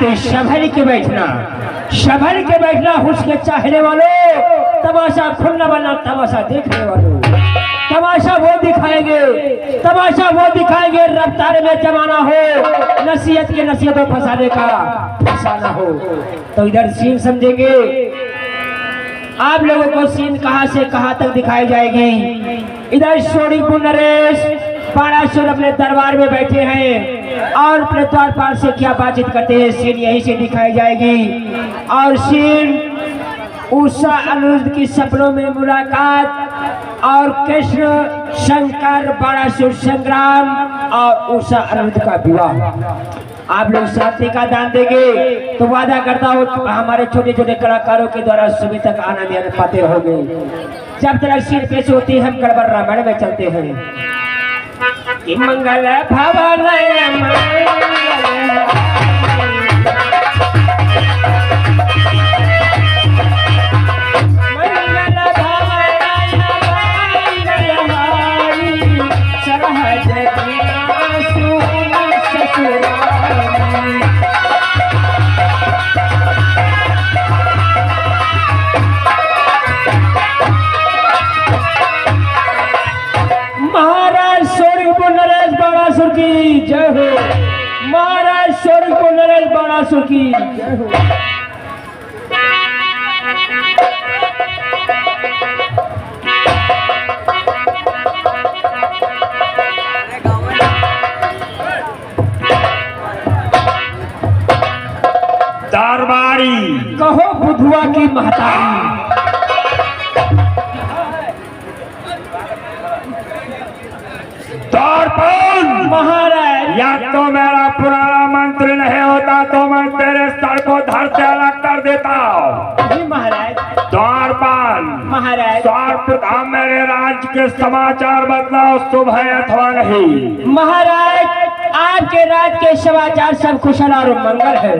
तो संभल के बैठना, संभल के बैठना। हुस्न चाहने वालों, तमाशा खुलना बनना, तमाशा देखने वालों, तमाशा वो दिखाएंगे, तमाशा वो दिखाएंगे। रफ्तार में जमाना हो, नसीहत के नसीहतों फंसाने का फंसाना हो। तो इधर सीन समझेंगे आप लोगों को। सीन कहां से कहां तक दिखाई जाएगी। इधर शोरीपुर नरेश बाणासुर अपने दरबार में बैठे हैं और अपने द्वारपाल से क्या बातचीत करते हैं, सीन यहीं से दिखाई जाएगी। और सीन उषा अनिरुद्ध की सपनों में मुलाकात और कृष्ण शंकर बाणासुर संग्राम और उषा अनिरुद्ध का विवाह। आप लोग शांति का दान देंगे तो वादा करता हूँ हमारे छोटे छोटे कलाकारों के द्वारा सुबह तक आना में पाते होंगे। जब तक सीन पेश होती है हम गड़बड़ रामायण में चलते हैं। कि मंगल भवन की जय हो, महाराज शोरीपुर नरेश बाणासुर की जय हो। दरबारी कहो बुधुआ की महतारी, महाराज। या तो मेरा पुराना मंत्री नहीं होता तो मैं तेरे सर को धड़ से अलग कर देता। महाराज द्वारपाल महाराज, सर्वप्रथम मेरे राज्य के समाचार बदलाओ, सुबह अथवा नहीं। महाराज आपके राज्य के समाचार सब कुशल और मंगल है।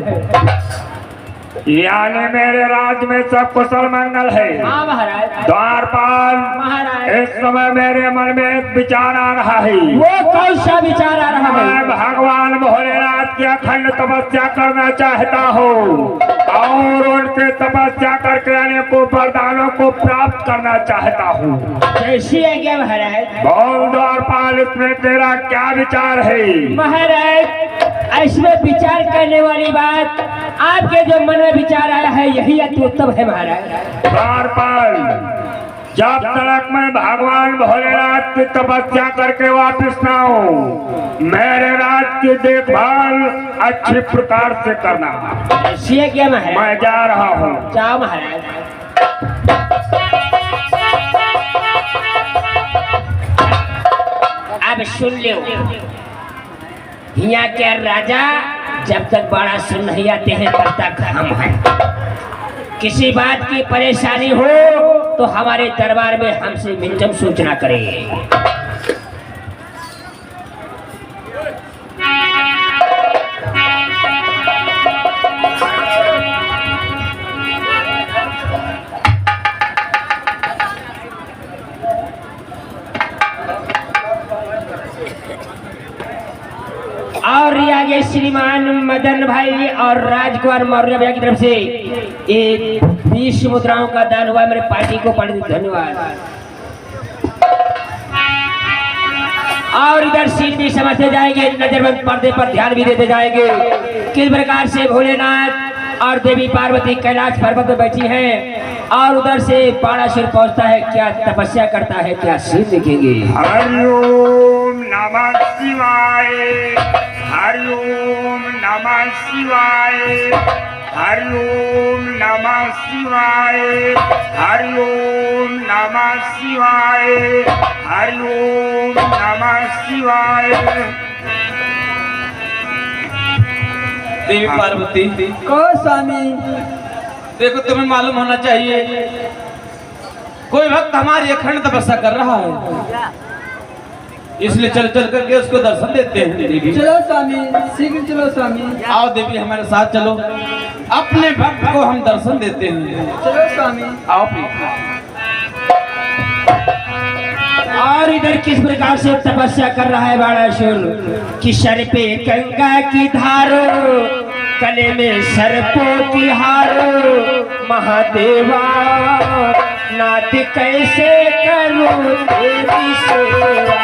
यानी मेरे राज्य में सब कुशल मंगल है। हाँ महाराज। द्वारपाल महाराज, इस समय मेरे मन में एक विचार आ रहा है। वो कौन सा विचार आ रहा है? मैं भगवान भोलेनाथ की अखंड तपस्या करना चाहता हूँ और उनके तपस्या करके अनेकों वरदानों को प्राप्त करना चाहता हूँ। कैसी है क्या महाराज? बोल द्वारपाल, इसमें तेरा क्या विचार है? महाराज इसमें विचार करने वाली बात, आपके जो मन में विचार आया है यही अति उत्तम है महाराज। द्वारपाल, जब तक मैं भगवान भोलेनाथ की तपस्या करके वापस ना आऊं, मेरे राज्य की देखभाल अच्छी प्रकार से करना। ऐसी है क्या महाराज? मैं जा रहा हूँ। जाओ महाराज। अब सुन लो, यहाँ के राजा जब तक बाणासुर नहीं आते हैं तब तक हम हैं। किसी बात की परेशानी हो तो हमारे दरबार में हमसे मिंटम सूचना करें। और आगे श्रीमान मदन भाई और राजकुमार मौर्य भैया की तरफ से एक 20 मुद्राओं का दान हुआ। मेरे पार्टी को बड़े धन्यवाद। और इधर सीट भी समझते जाएंगे, नजरबंद पर्दे पर ध्यान भी देते जाएंगे किस प्रकार से भोलेनाथ और देवी पार्वती कैलाश पर्वत पर बैठी हैं और उधर से बाणासुर पहुंचता है, क्या तपस्या करता है, क्या सीन देखेंगे। हरिओम नमः शिवाय, हरिओम नमः शिवाय, हरिओम नमः शिवाय, हरिओम नमः शिवाय, हरिओम नमः शिवाय। देवी पार्वती को स्वामी, देखो तुम्हें मालूम होना चाहिए कोई भक्त हमारी अखंड तपस्या कर रहा है, इसलिए चल चल करके उसको दर्शन देते हैं। देवी चलो स्वामी, शीघ्र चलो स्वामी। आओ देवी हमारे साथ चलो, अपने भक्त को हम दर्शन देते हैं। चलो स्वामी। आओ प्लीज। और इधर किस प्रकार से तपस्या कर रहा है बाणासुर कि सर पे गंगा की धार, गले में सर्पों की हार महादेवा, नाथ कैसे करूं तेरी सेवा।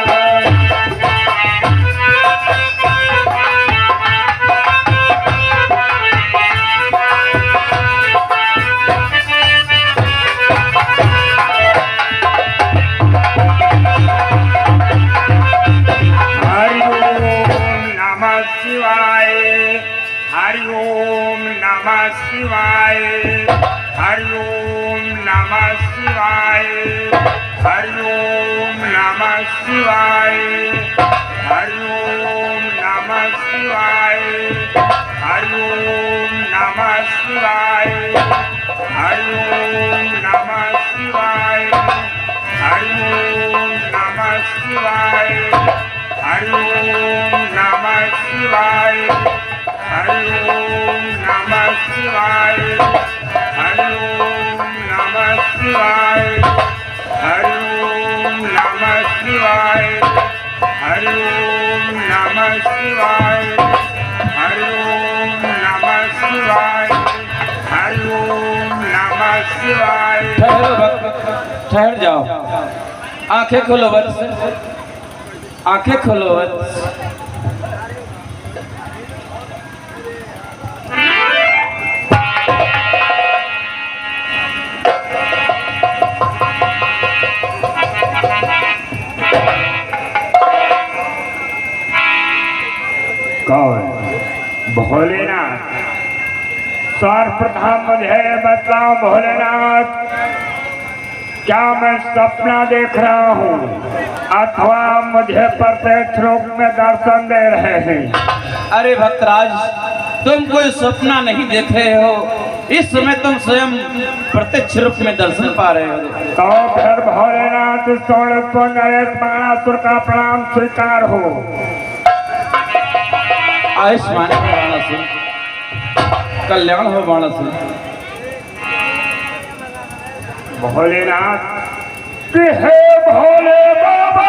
हरि ओम नमः शिवाय, हरि ओम नमः शिवाय, हरि ओम नमः शिवाय, हरि ओम नमः शिवाय, हरि ओम नमः शिवाय, हरि ओम नमः शिवाय, हरि ओम नमः शिवाय, हरि ओम नमः शिवाय, हरि ओम नमः शिवाय, हरि ओम नमः शिवाय, हरि ओम नमः शिवाय, हरि ओम नमः शिवाय, हरि ओम नमः शिवाय, हरि ओम नमः शिवाय। ठहरो भक्त, ठहर जाओ। आंखें खोलो वत्स, आंखें खोलो वत्स। कौन? भोलेनाथ। सर्वप्रथम मुझे बताओ भोलेनाथ, क्या मैं सपना देख रहा हूँ अथवा मुझे प्रत्यक्ष रूप में दर्शन दे रहे हैं? अरे भक्तराज, तुम कोई सपना नहीं देख रहे हो, इस समय तुम स्वयं प्रत्यक्ष रूप में दर्शन पा रहे हो। तो फिर भोलेनाथ सोलह नरेश बाणासुर का प्रणाम स्वीकार हो। आयुष्मान हो बाणासुर, कल्याण हो बाणासुर। भोलेनाथ कि हे भोले बाबा,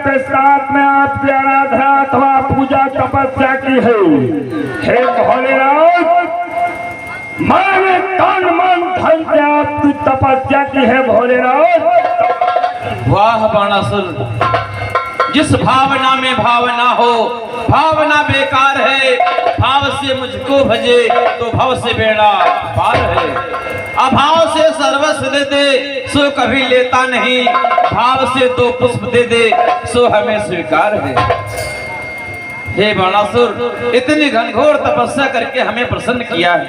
के साथ में आपकी आराधना अथवा पूजा तपस्या की है। हे भोलेनाथ, मैंने तन मन धन से आपकी तपस्या की है भोलेनाथ। वाह बाणासुर, जिस भावना में भावना हो, भावना बेकार है। भाव से मुझको भजे तो भाव से बेड़ा पार है। अभाव से सर्वस्व दे दे सो कभी लेता नहीं, भाव से दो पुष्प दे दे सो हमें स्वीकार है। हे बाणासुर, इतनी घनघोर तपस्या करके हमें प्रसन्न किया है।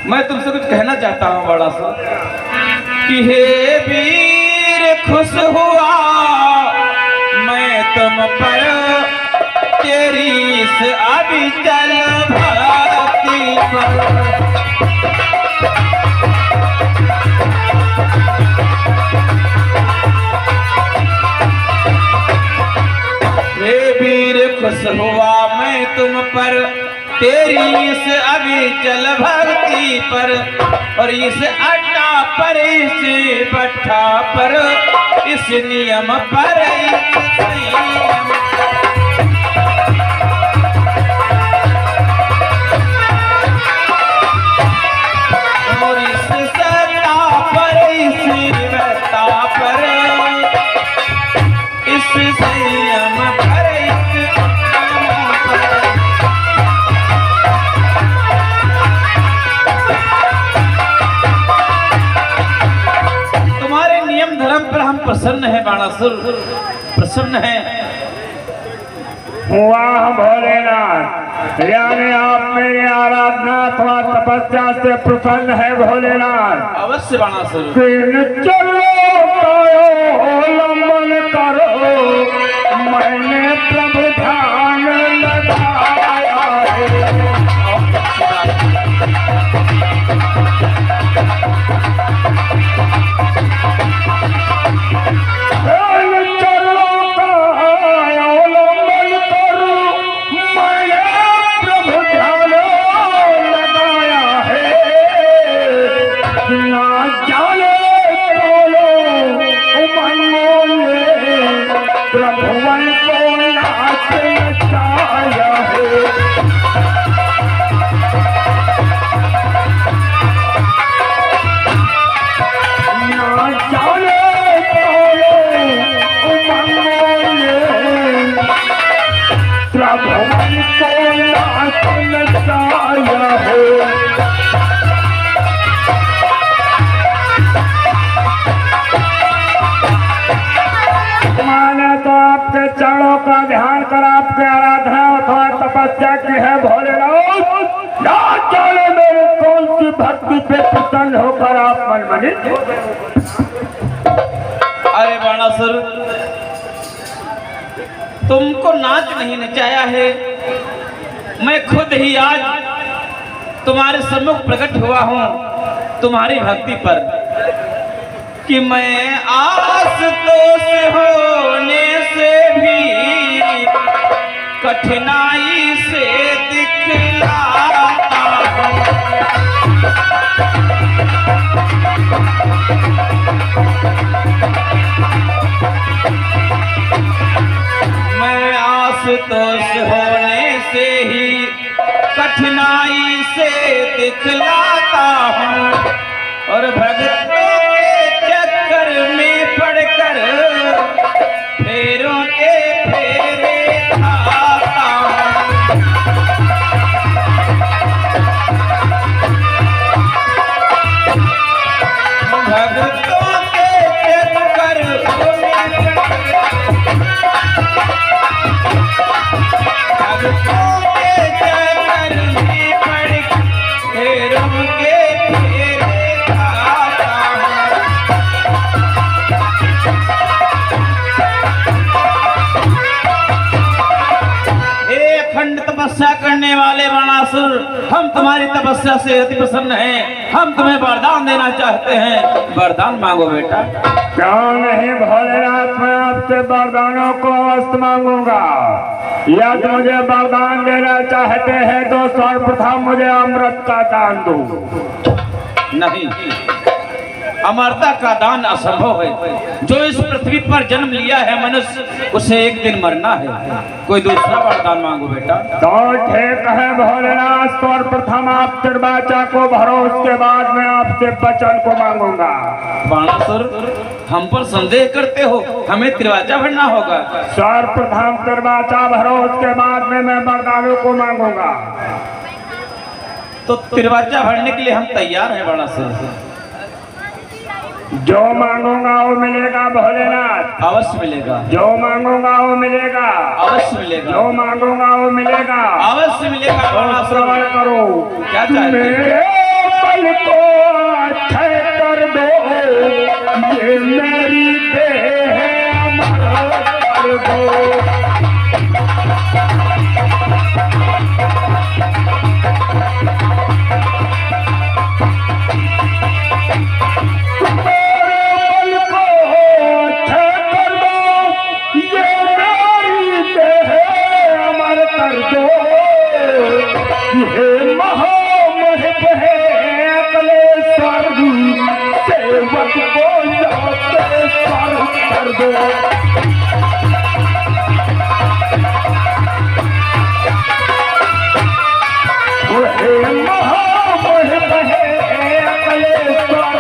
मैं तुमसे कुछ कहना चाहता हूँ बाणासुर कि हे वीर खुश हुआ मैं तुम पर, तेरी इस अविचल भक्ति पर। खुश हुआ मैं तुम पर, तेरी इस अविचल भक्ति पर, और इस अड्डा पर, इस भट्ठा पर, इस नियम पर, इस संयम और इस सत्ता पर, इस व्यवस्था पर, इस संयम पर, इस नियम पर। तुम्हारे नियम धर्म पर हम प्रसन्न हैं बाणासुर, प्रसन्न हैं। वाह भोलेनाथ, यानी आप मेरी आराधना अथवा तपस्या से प्रसन्न है भोलेनाथ। अवश्य बाणासुर। चलो लंबन करो, मैंने प्रभु ध्यान लगाया है। चरणों का ध्यान कर आपके आराधना अथवा तपस्या की है भोलेनाथ। ना जाने मेरे कौन सी भक्ति पे प्रसन्न होकर आप मनमनित हो गए। अरे बाणासुर, तुमको नाच नहीं नचाया है, मैं खुद ही आज तुम्हारे सम्मुख प्रकट हुआ हूँ तुम्हारी भक्ति पर, कि मैं आसुतोष होने से भी कठिनाई से दिखलाता हूँ। मैं आसुतोष होने से ही कठिनाई से दिखलाता हूँ, और भक्तों चक्कर में पड़कर फेरों के फेरे खाता हूँ। भक्तों के चक्कर में भक्तों के चक्कर में पड़कर फेरों के फेरे खाता हूँ। अखंड तपस्या करने वाले बाणासुर, हम तुम्हारी तपस्या से अति प्रसन्न हैं। हम तुम्हें वरदान देना चाहते हैं, वरदान मांगो बेटा। क्यों नहीं भोलेनाथ, मैं आपसे वरदानों को अवश्य मांगूंगा। यदि मुझे वरदान देना चाहते हैं तो सर्वप्रथम मुझे अमृत का दान दो। नहीं, अमरता का दान असंभव है। जो इस पृथ्वी पर जन्म लिया है मनुष्य, उसे एक दिन मरना है। कोई दूसरा वरदान मांगो बेटा। तो ठीक है भोलेनाथ, सर्वप्रथम आप त्रिवाचा को भरो, उसके बाद मैं आपसे वचन को मांगूंगा। बाणासुर, हम पर संदेह करते हो, हमें त्रिवाचा भरना होगा। सर्वप्रथम त्रिवाचा भरो, उसके बाद में मैं वरदानों को मांगूंगा। तो त्रिवाचा भरने के लिए हम तैयार हैं बाणासुर। जो मांगूंगा वो मिलेगा भोलेनाथ। अवश्य मिलेगा। जो मांगूंगा वो मिलेगा। अवश्य मिलेगा। जो मांगूंगा वो मिलेगा। अवश्य मिलेगा। श्रवण करो। क्या चाहते हैं? मेरे मन को अक्षय कर दो, ये मेरी देह अमर कर दो। दो। हे महामहिम है अकलेश्वर,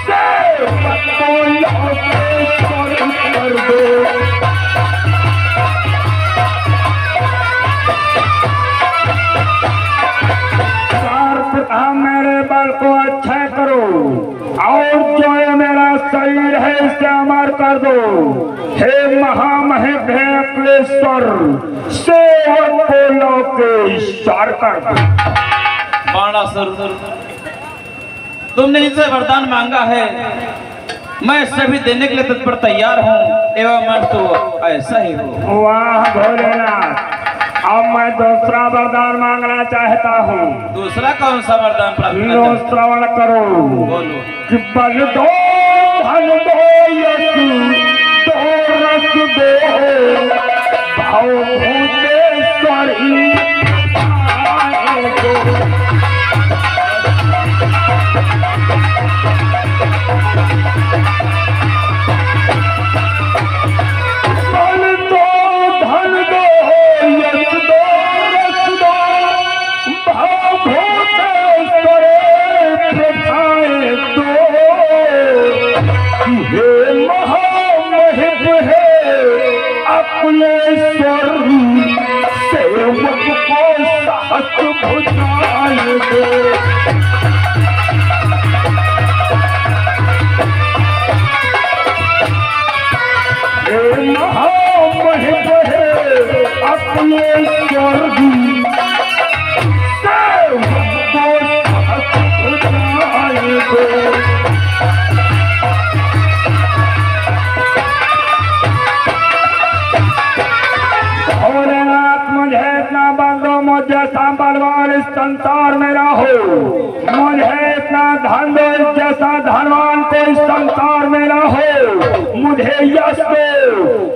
सेवक को लोकेश्वर कर दो। मेरे बल को अच्छा करो और जो ये मेरा शरीर है इसे अमर कर दो। हे महामहिम है अकलेश्वर, सेवक को लोकेश्वर कर दो। बाणासुर, तुमने इनसे वरदान मांगा है, मैं सभी देने के लिए तत्पर तैयार हूँ, एवं मैं तो ऐसा ही हूँ। वाह भोलेनाथ, अब मैं दूसरा वरदान मांगना चाहता हूँ। दूसरा कौन सा वरदान प्राप्त करना लो चाहते? श्रवण करो। बोलो। कि बल दो, धन दो, यश दो, रस दो, भाव भूतेश्वरी आए दो। अकलेश्वर, सेवक को साहस भुजाए दो। हे महामहिम है अकलेश्वर, सेवक को साहस भुजाए दो। मुझे इतना बल दो, मुझे जैसा बलवान इस संसार में रहो। मुझे इतना धन दो, जैसा धनवान को इस संसार में रहो। मुझे यश दो,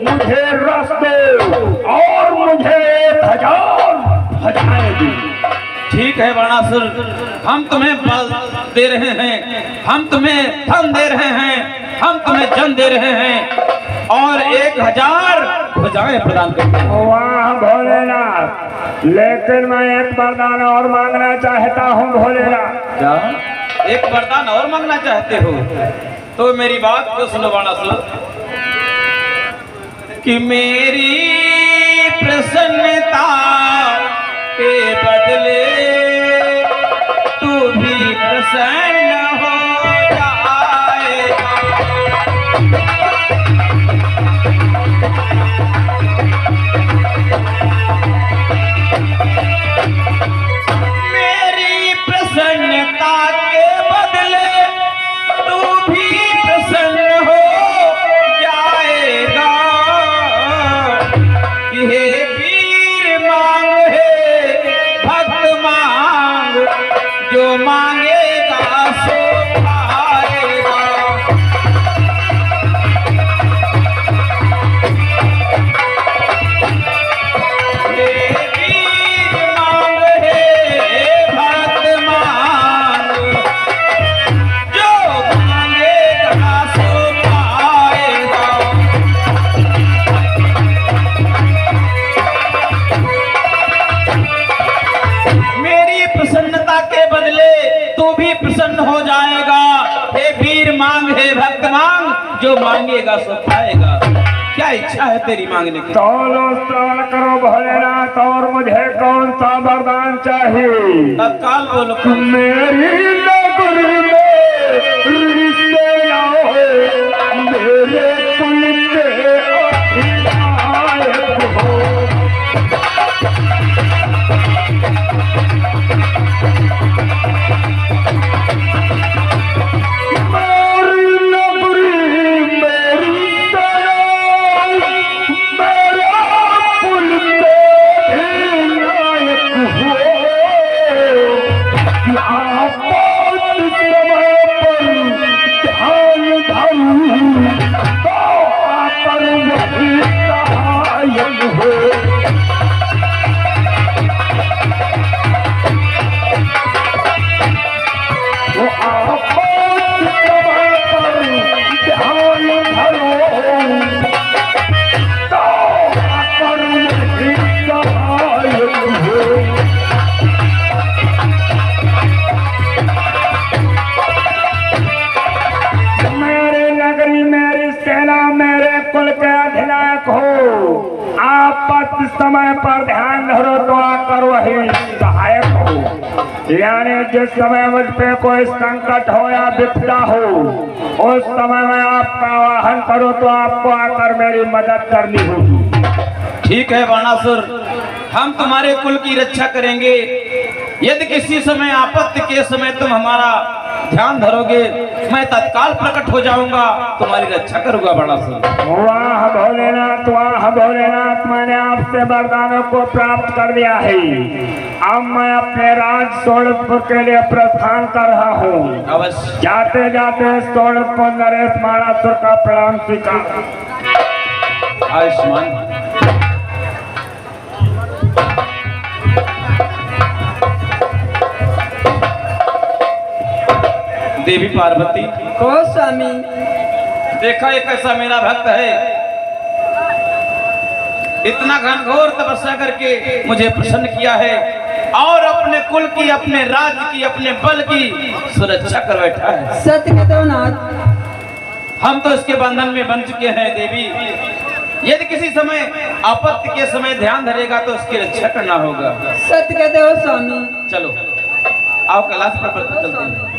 मुझे रस दो, और मुझे 1000 भुजाएं दो। ठीक है बाणासुर, हम तुम्हें बल दे रहे हैं, हम तुम्हें धन दे रहे हैं, हम तुम्हें जन दे रहे हैं, और 1000 भुजाएं प्रदान करते हैं। वाह भोलेनाथ, लेकिन मैं एक वरदान और मांगना चाहता हूँ भोलेनाथ। क्या? एक वरदान और मांगना चाहते हो? तो मेरी बात को सुनो बाणासुर, कि मेरी प्रसन्नता के बदले तू भी प्रसन्न हो जाएगा। मेरी प्रसन्नता के बदले तू भी प्रसन्न हो जाएगा। हे वीर मांग, हे भक्त मांग, जो मांगेगा सो पाएगा। हो जाएगा। हे वीर मांग, हे भक्त मांग, जो मांगेगा सो पाएगा। क्या इच्छा है तेरी मांगने की? चलो श्रवण करो भोलेनाथ, और मुझे कौन सा वरदान चाहिए? तत्काल बोलो। मेरी नगरी में रिश्ते आओ, मेरे कुल के अधिनायक हो। आपत्ति समय पर ध्यान धरो तो आकर वही सहायक हो। यानी जिस समय मुझ पे कोई संकट हो या विपदा हो, उस समय में आपका आवाहन करो तो आपको आकर मेरी मदद करनी होगी। ठीक है बाणासुर, हम तुम्हारे कुल की रक्षा करेंगे। यदि किसी समय आपत्ति के समय तुम हमारा ध्यान धरोगे, मैं तत्काल प्रकट हो जाऊंगा, तुम्हारी रक्षा करूंगा बाणासुर। वाह भोलेनाथ, मैंने आपसे वरदानों को प्राप्त कर दिया है। अब मैं अपने राज सोनपुर के लिए प्रस्थान कर रहा हूँ। अवश्य। जाते जाते सोनपुर नरेश बाणासुर का प्रणाम स्वीकार। आयुष्मान। देवी पार्वती, को स्वामी, देखा एक ऐसा मेरा भक्त है, इतना घनघोर तपस्या करके मुझे प्रसन्न किया है और अपने कुल की, अपने राज्य की, अपने बल की सुरक्षा कर बैठा है। सत्य कहते हो नाथ। हम तो इसके बंधन में बन चुके हैं देवी। यदि किसी समय आपत्ति के समय ध्यान धरेगा तो उसकी रक्षा करना होगा। सत्य कहते हो स्वामी। चलो आओ कैलाश पर चलते हैं।